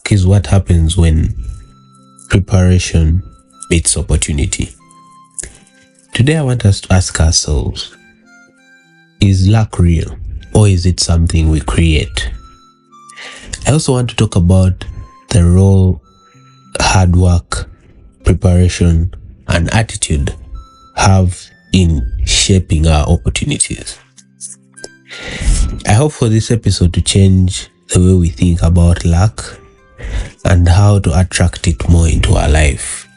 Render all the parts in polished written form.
Luck is what happens when preparation meets opportunity. Today I want us to ask ourselves, is luck real or is it something we create? I also want to talk about the role hard work, preparation, and attitude have in shaping our opportunities. I hope for this episode to change the way we think about luck and how to attract it more into our life,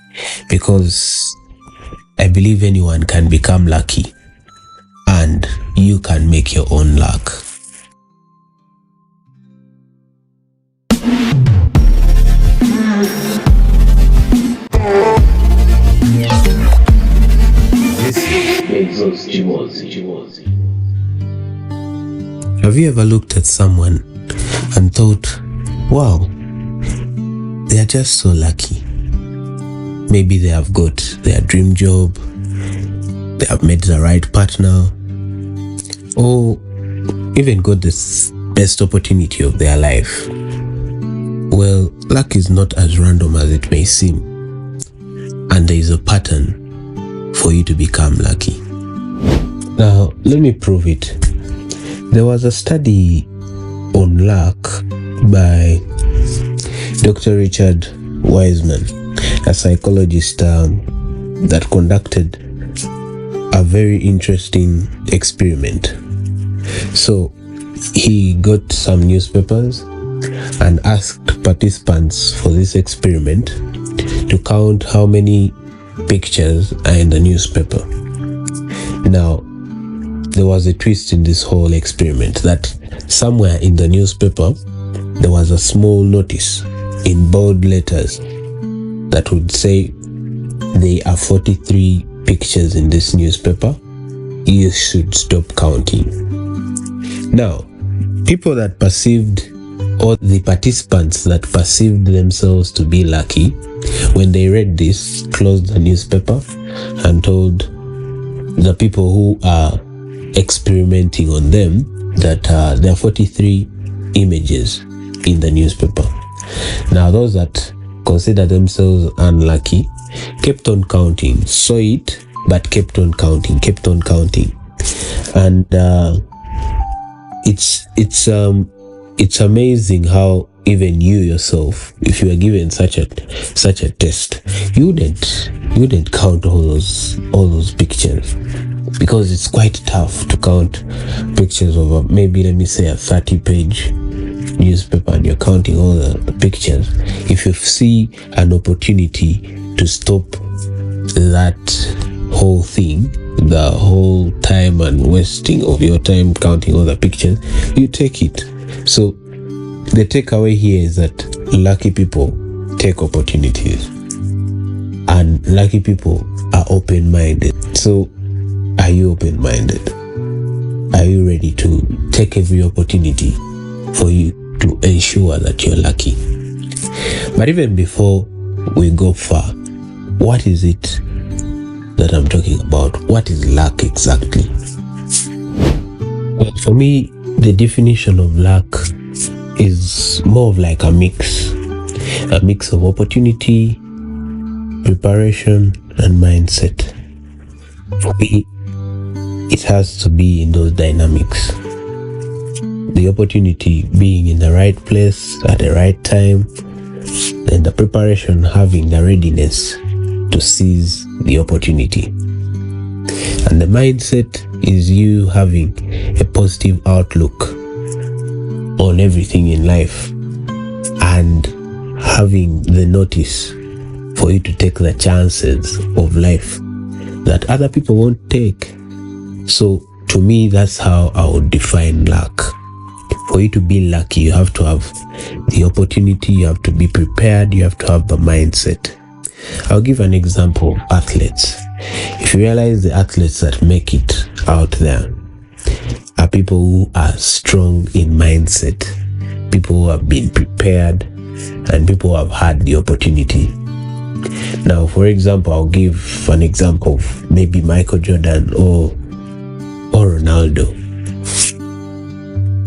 because I believe anyone can become lucky and you can make your own luck. This is Beizzo's Kiboozi. Have you ever looked at someone and thought, wow, they are just so lucky? Maybe they have got their dream job, they have met the right partner, or even got the best opportunity of their life. Well, luck is not as random as it may seem, and there is a pattern for you to become lucky. Now, let me prove it. There was a study on luck by Dr. Richard Wiseman, a psychologist that conducted a very interesting experiment. So he got some newspapers and asked participants for this experiment to count how many pictures are in the newspaper. Now, there was a twist in this whole experiment, that somewhere in the newspaper there was a small notice in bold letters that would say there are 43 pictures in this newspaper. You should stop counting. Now, people that perceived, or the participants that perceived themselves to be lucky, when they read this, closed the newspaper and told the people who are experimenting on them that there are 43 images in the newspaper. Now, those that consider themselves unlucky kept on counting, saw it, but kept on counting. And it's amazing how even you yourself, if you were given such a test, you wouldn't count all those pictures, because it's quite tough to count pictures of maybe, let me say, a 30-page newspaper, and you're counting all the pictures. If you see an opportunity to stop that whole thing, the whole time and wasting of your time counting all the pictures, you take it. So the takeaway here is that lucky people take opportunities, and lucky people are open-minded. So are you open-minded? Are you ready to take every opportunity for you to ensure that you're lucky? But even before we go far, what is it that I'm talking about? What is luck exactly? Well, for me, the definition of luck is more of like a mix of opportunity, preparation, and mindset. For me, it has to be in those dynamics. The opportunity being in the right place at the right time, and the preparation having the readiness to seize the opportunity. And the mindset is you having a positive outlook on everything in life, and having the notice for you to take the chances of life that other people won't take. So to me, that's how I would define luck. For you to be lucky, you have to have the opportunity, you have to be prepared, you have to have the mindset. I'll give an example. Athletes. If you realize the athletes that make it out there are people who are strong in mindset, people who have been prepared, and people who have had the opportunity. Now, for example, I'll give an example of maybe Michael Jordan or Ronaldo.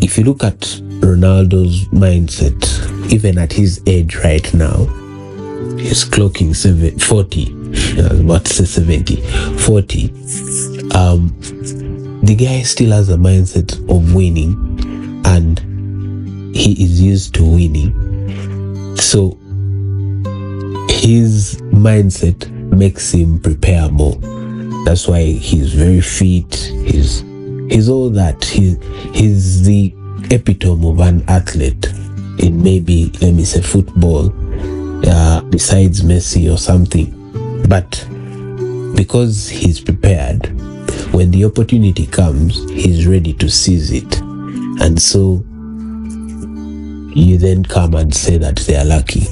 If you look at Ronaldo's mindset, even at his age right now, he's clocking 40. I was about to say 70, 40. The guy still has a mindset of winning, and he is used to winning. So his mindset makes him prepare more. That's why he's very fit. He's all that. He's the epitome of an athlete in, maybe, let me say, football, besides Messi or something. But because he's prepared, when the opportunity comes, he's ready to seize it. And so you then come and say that they are lucky.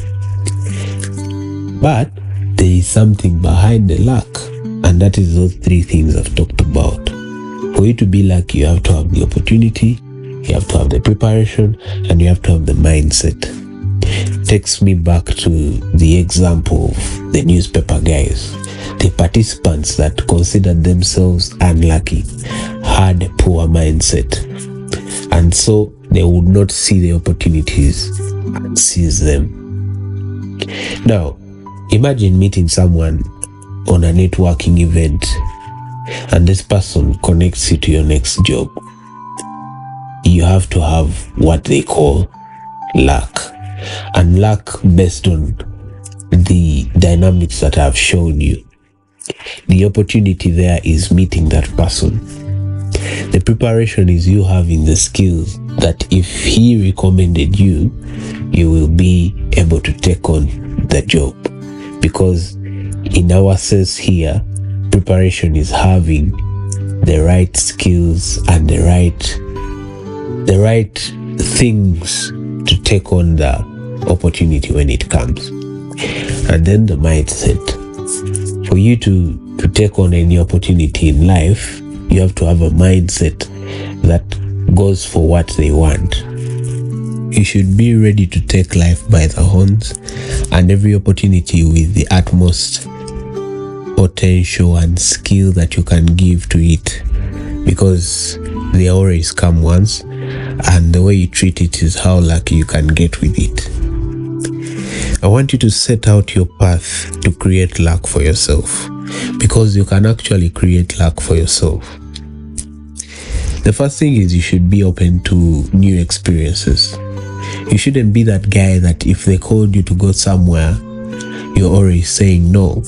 But there is something behind the luck, and that is those three things I've talked about. For you to be lucky, you have to have the opportunity, you have to have the preparation, and you have to have the mindset. Takes me back to the example of the newspaper guys. The participants that considered themselves unlucky had a poor mindset, and so they would not see the opportunities and seize them. Now, imagine meeting someone on a networking event, and this person connects you to your next job. You have to have what they call luck, and luck based on the dynamics that I've shown you. The opportunity there is meeting that person. The preparation is you having the skills that if he recommended you, you will be able to take on the job. Because in our sense here, preparation is having the right skills and the right things to take on the opportunity when it comes. And then the mindset. For you to take on any opportunity in life, you have to have a mindset that goes for what they want. You should be ready to take life by the horns and every opportunity with the utmost potential and skill that you can give to it, because they always come once, and the way you treat it is how lucky you can get with it. I want you to set out your path to create luck for yourself, because you can actually create luck for yourself. The first thing is you should be open to new experiences. You shouldn't be that guy that if they called you to go somewhere, you're already saying no.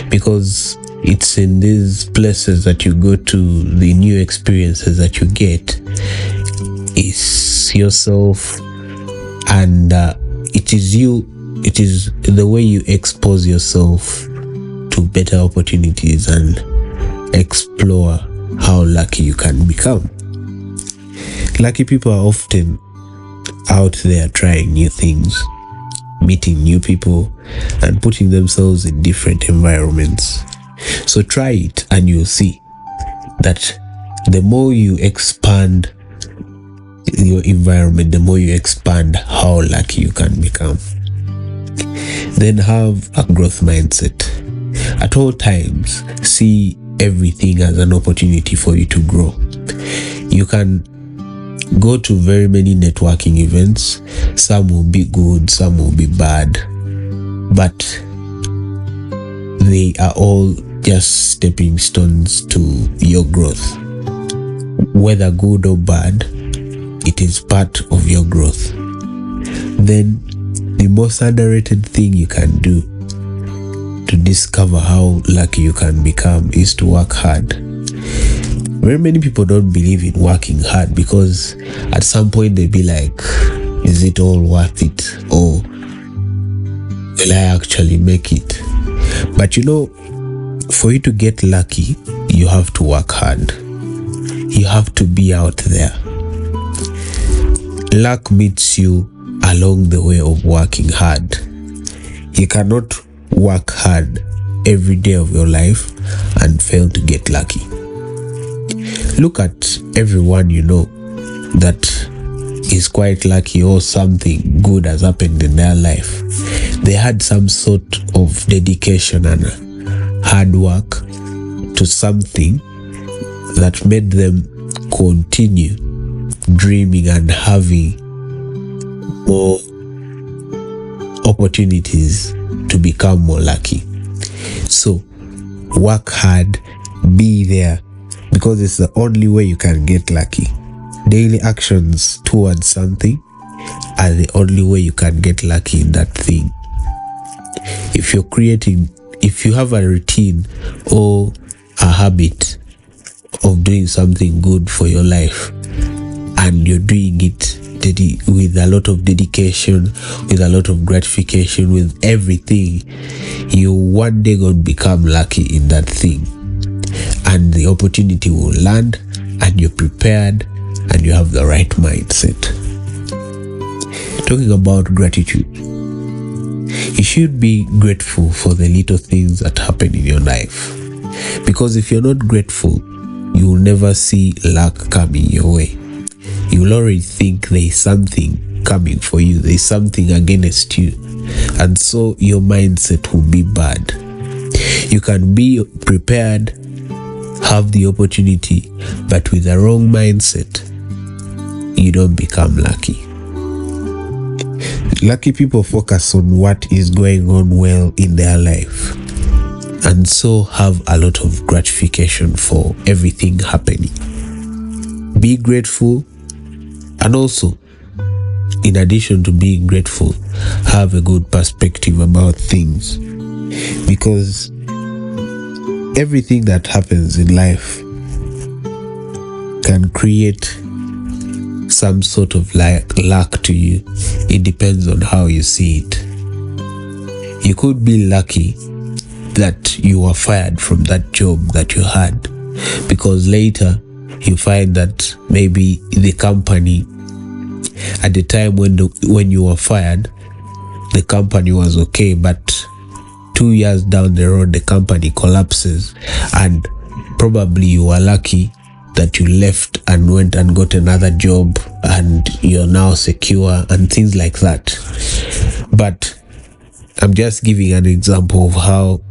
Because it's in these places that you go to, the new experiences that you get is yourself, and it is the way you expose yourself to better opportunities and explore how lucky you can become. Lucky people are often out there trying new things, meeting new people, and putting themselves in different environments. So try it and you'll see that the more you expand your environment, the more you expand how lucky you can become. Then have a growth mindset. At all times, see everything as an opportunity for you to grow. You can go to very many networking events. Some will be good, some will be bad, but they are all just stepping stones to your growth. Whether good or bad, it is part of your growth. Then the most underrated thing you can do to discover how lucky you can become is to work hard. Very many people don't believe in working hard, because at some point they'll be like, is it all worth it? Or will I actually make it? But for you to get lucky, you have to work hard. You have to be out there. Luck meets you along the way of working hard. You cannot work hard every day of your life and fail to get lucky. Look at everyone you know that is quite lucky, or something good has happened in their life. They had some sort of dedication and hard work to something that made them continue dreaming and having more opportunities to become more lucky. So work hard, be there, because it's the only way you can get lucky. Daily actions towards something are the only way you can get lucky in that thing. If you have a routine or a habit of doing something good for your life, and you're doing it with a lot of dedication, with a lot of gratification, with everything, you one day gonna become lucky in that thing, and the opportunity will land, and you're prepared, and you have the right mindset. Talking about gratitude, you should be grateful for the little things that happen in your life, because if you're not grateful, you will never see luck coming your way. You will already think there's something coming for you, there's something against you, and so your mindset will be bad. You can be prepared, have the opportunity, but with the wrong mindset, you don't become lucky. Lucky people focus on what is going on well in their life, and so have a lot of gratification for everything happening. Be grateful, and also, in addition to being grateful, have a good perspective about things, because everything that happens in life can create some sort of luck to you. It depends on how you see it. You could be lucky that you were fired from that job that you had, because later you find that maybe the company, at the time when you were fired, the company was okay, but 2 years down the road the company collapses, and probably you were lucky that you left and went and got another job, and you're now secure and things like that. But I'm just giving an example of how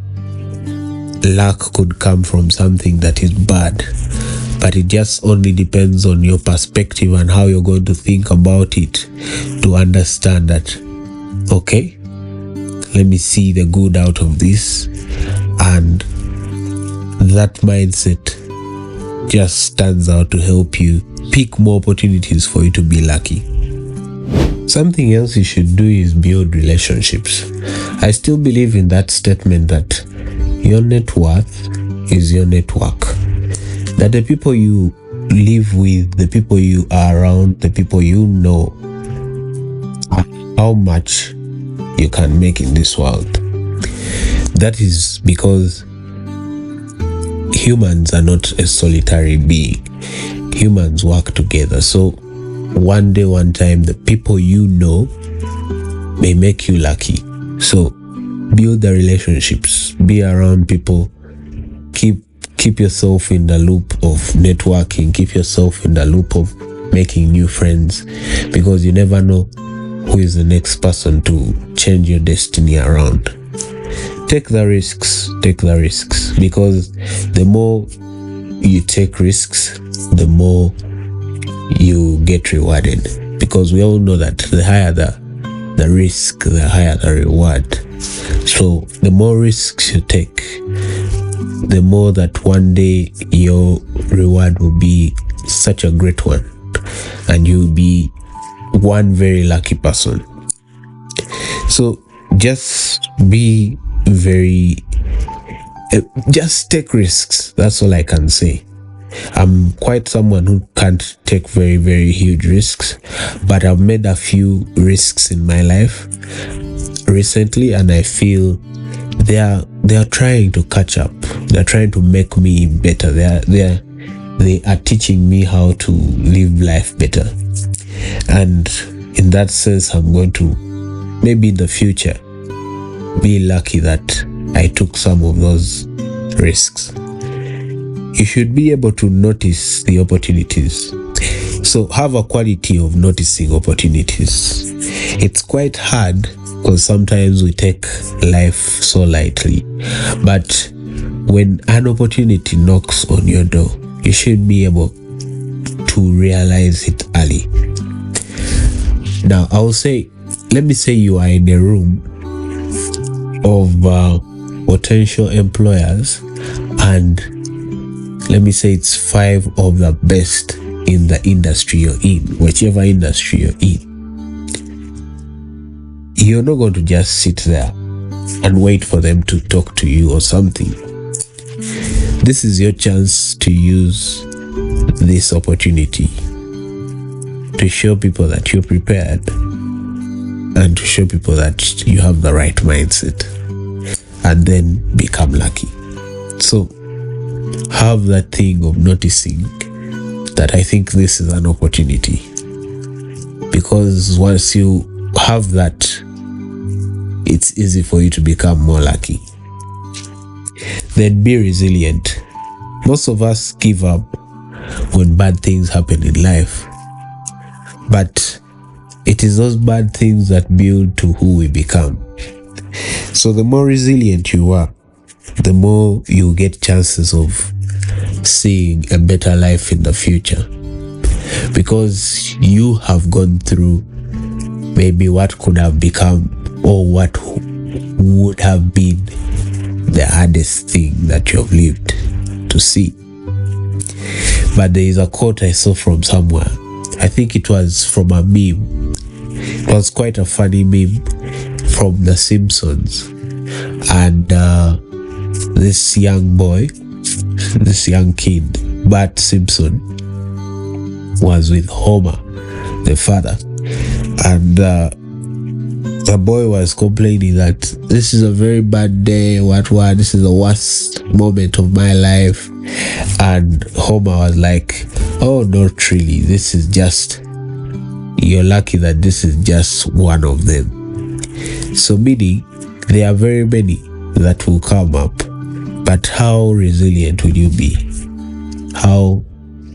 luck could come from something that is bad, but it just only depends on your perspective and how you're going to think about it to understand that, okay, let me see the good out of this, and that mindset just stands out to help you pick more opportunities for you to be lucky. Something else you should do is build relationships. I still believe in that statement that your net worth is your network. That the people you live with, the people you are around, the people you know, how much you can make in this world. That is because humans are not a solitary being. Humans work together. So one day, one time, the people you know may make you lucky. So build the relationships, be around people, keep yourself in the loop of networking, keep yourself in the loop of making new friends, because you never know who is the next person to change your destiny around. Take the risks, because the more you take risks, the more you get rewarded, because we all know that the higher the risk, the higher the reward. So the more risks you take, the more that one day your reward will be such a great one, and you'll be one very lucky person. So just be just take risks. That's all I can say. I'm quite someone who can't take very, very huge risks, but I've made a few risks in my life recently, and I feel they are trying to catch up. They're trying to make me better. They are teaching me how to live life better. And in that sense, I'm going to maybe in the future be lucky that I took some of those risks. You should be able to notice the opportunities. So have a quality of noticing opportunities. It's quite hard because sometimes we take life so lightly. But when an opportunity knocks on your door, you should be able to realize it early. Now, I will say let me say you are in a room of potential employers, and let me say it's 5 of the best in the industry you're in, whichever industry you're in. You're not going to just sit there and wait for them to talk to you or something. This is your chance to use this opportunity to show people that you're prepared and to show people that you have the right mindset, and then become lucky. So have that thing of noticing that I think this is an opportunity, because once you have that, it's easy for you to become more lucky. Then be resilient. Most of us give up when bad things happen in life, but it is those bad things that build to who we become. So the more resilient you are, the more you get chances of seeing a better life in the future, because you have gone through maybe what could have become, or what would have been, the hardest thing that you have lived to see. But there is a quote I saw from somewhere. I think it was from a meme. It was quite a funny meme from The Simpsons. And this young boy, this young kid, Bart Simpson, was with Homer, the father. And the boy was complaining that this is a very bad day, this is the worst moment of my life. And Homer was like, oh, not really, this is just, you're lucky that this is just one of them. So meaning, there are very many that will come up, but how resilient will you be? How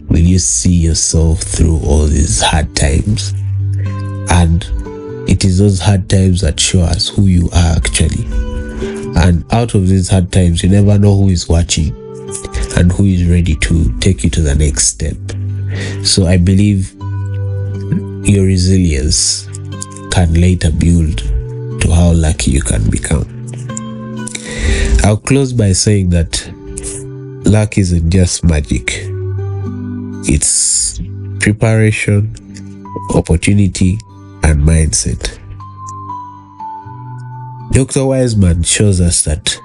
will you see yourself through all these hard times? And it is those hard times that show us who you are actually. And out of these hard times, you never know who is watching and who is ready to take you to the next step. So I believe your resilience can later build to how lucky you can become. I'll close by saying that luck isn't just magic. It's preparation, opportunity, and mindset. Dr. Wiseman shows us that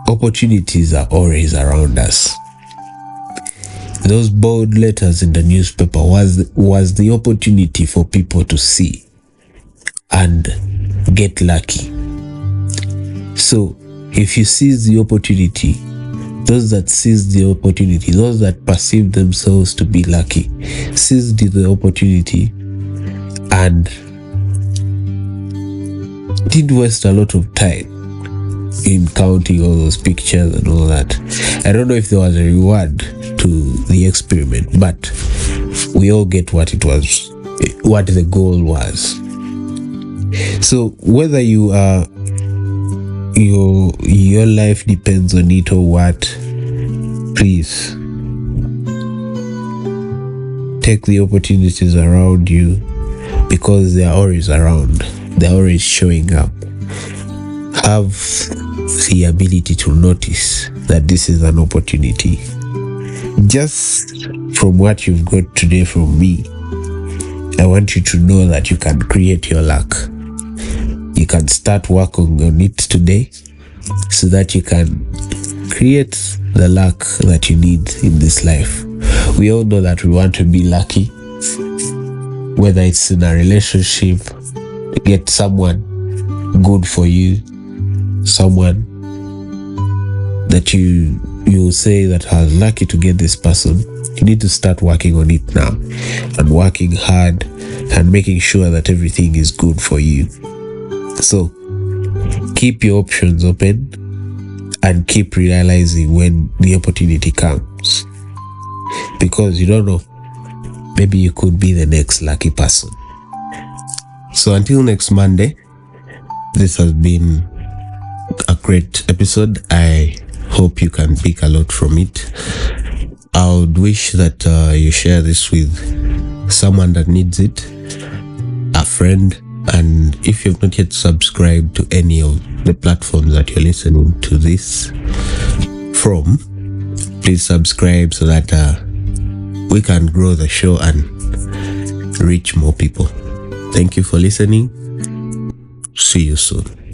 opportunities are always around us. Those bold letters in the newspaper was the opportunity for people to see and get lucky. So if you seize the opportunity, those that seize the opportunity, those that perceive themselves to be lucky, seize the opportunity and did waste a lot of time in counting all those pictures and all that. I don't know if there was a reward to the experiment, but we all get what it was, what the goal was. So whether you are your life depends on it or what, please take the opportunities around you, because they are always around, they're always showing up. Have the ability to notice that this is an opportunity. Just from what you've got today from me, I want you to know that you can create your luck. You can start working on it today so that you can create the luck that you need in this life. We all know that we want to be lucky, whether it's in a relationship, to get someone good for you, someone that you say that I was lucky to get this person. You need to start working on it now, and working hard and making sure that everything is good for you. So keep your options open and keep realizing when the opportunity comes, because you don't know, maybe you could be the next lucky person. So until next Monday, this has been a great episode. I hope you can pick a lot from it. I would wish that you share this with someone that needs it, a friend, And if you've not yet subscribed to any of the platforms that you're listening to this from, please subscribe so that we can grow the show and reach more people. Thank you for listening. See you soon.